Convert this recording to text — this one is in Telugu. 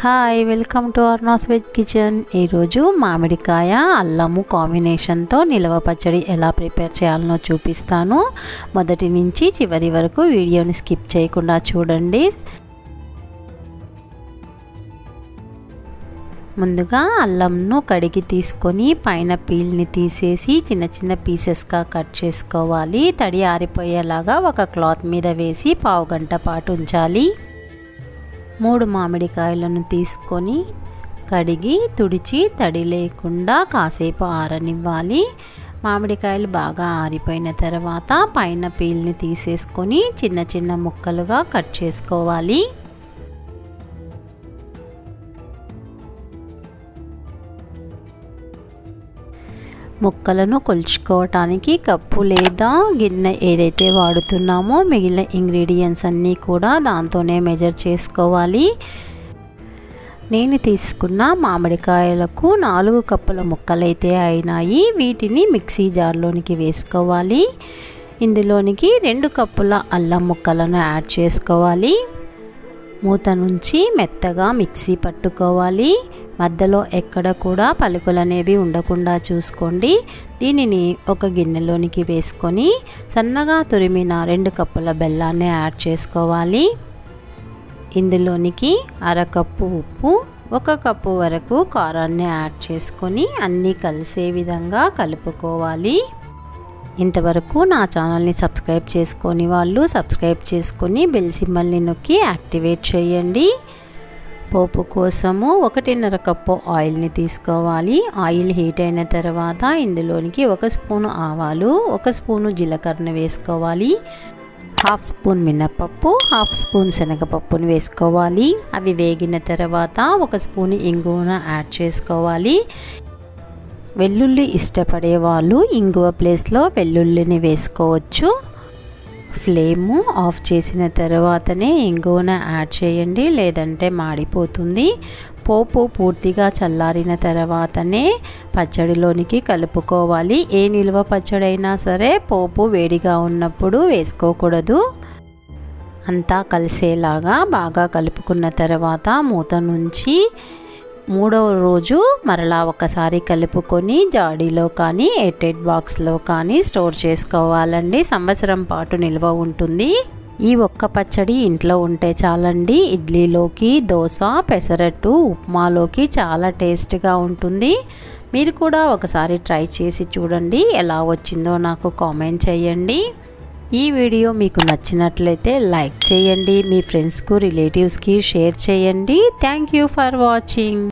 Hi, welcome to Arna's veg kitchen. ఈరోజు మామిడికాయ అల్లము కాంబినేషన్తో నిలవ పచ్చడి ఎలా ప్రిపేర్ చేయాలనో చూపిస్తాను. మొదటి నుంచి చివరి వరకు వీడియోని స్కిప్ చేయకుండా చూడండి. ముందుగా అల్లంను కడిగి తీసుకొని పైన పీల్ని తీసేసి చిన్న చిన్న పీసెస్గా కట్ చేసుకోవాలి. తడి ఆరిపోయేలాగా ఒక క్లాత్ మీద వేసి పావు గంట పాటు ఉంచాలి. 3 మామిడికాయలను తీసుకొని కడిగి తుడిచి తడి లేకుండా కాసేపు ఆరనివ్వాలి. మామిడికాయలు బాగా ఆరిపోయిన తర్వాత పైన పీల్ని తీసేసుకొని చిన్న చిన్న ముక్కలుగా కట్ చేసుకోవాలి. ముక్కలను కొలుచుకోవటానికి కప్పు లేదా గిన్నె ఏదైతే వాడుతున్నామో మిగిలిన ఇంగ్రీడియంట్స్ అన్నీ కూడా దాంతోనే మెజర్ చేసుకోవాలి. నేను తీసుకున్న మామిడికాయలకు 4 కప్పుల ముక్కలైతే అయినాయి. వీటిని మిక్సీ జార్లోనికి వేసుకోవాలి. ఇందులోనికి 2 కప్పుల అల్లం ముక్కలను యాడ్ చేసుకోవాలి. మూత నుంచి మెత్తగా మిక్సీ పట్టుకోవాలి. మధ్యలో ఎక్కడ కూడా పలుకులు అనేవి ఉండకుండా చూసుకోండి. దీనిని ఒక గిన్నెలోనికి వేసుకొని సన్నగా తురిమిన 2 కప్పుల బెల్లాన్ని యాడ్ చేసుకోవాలి. ఇందులోనికి 1/2 కప్పు ఉప్పు, 1 కప్పు వరకు కారాన్ని యాడ్ చేసుకొని అన్నీ కలిసే విధంగా కలుపుకోవాలి. ఇంతవరకు నా ఛానల్ని సబ్స్క్రైబ్ చేసుకొని వాళ్ళు సబ్స్క్రైబ్ చేసుకొని బెల్ సింబల్ని నొక్కి యాక్టివేట్ చేయండి. పోపు కోసము 1.5 కప్పు ఆయిల్ని తీసుకోవాలి. ఆయిల్ హీట్ అయిన తర్వాత ఇందులోనికి 1 స్పూను ఆవాలు, 1 స్పూను జీలకర్రను వేసుకోవాలి. 1/2 స్పూన్ మినపప్పు, 1/2 స్పూన్ శనగపప్పును వేసుకోవాలి. అవి వేగిన తర్వాత 1 స్పూన్ ఇంగువను యాడ్ చేసుకోవాలి. వెల్లుల్లి ఇష్టపడే వాళ్ళు ఇంగువ ప్లేస్లో వెల్లుల్లిని వేసుకోవచ్చు. ఫ్లేము ఆఫ్ చేసిన తర్వాతనే ఇంగువను యాడ్ చేయండి, లేదంటే మాడిపోతుంది. పోపు పూర్తిగా చల్లారిన తర్వాతనే పచ్చడిలోనికి కలుపుకోవాలి. ఏ నిల్వ పచ్చడైనా సరే పోపు వేడిగా ఉన్నప్పుడు వేసుకోకూడదు. అంతా కలిసేలాగా బాగా కలుపుకున్న తర్వాత మూత నుంచి 3వ రోజు మరలా ఒకసారి కలుపుకొని జాడీలో కానీ ఎయిర్టైట్ బాక్స్లో కానీ స్టోర్ చేసుకోవాలండి. సంవత్సరం పాటు నిల్వ ఉంటుంది. ఈ ఒక్క పచ్చడి ఇంట్లో ఉంటే చాలండి. ఇడ్లీలోకి, దోశ, పెసరట్టు, ఉప్మాలోకి చాలా టేస్ట్గా ఉంటుంది. మీరు కూడా ఒకసారి ట్రై చేసి చూడండి. ఎలా వచ్చిందో నాకు కామెంట్ చేయండి. ఈ వీడియో మీకు నచ్చినట్లయితే లైక్ చేయండి. మీ ఫ్రెండ్స్కు, రిలేటివ్స్కి షేర్ చేయండి. Thank you for watching.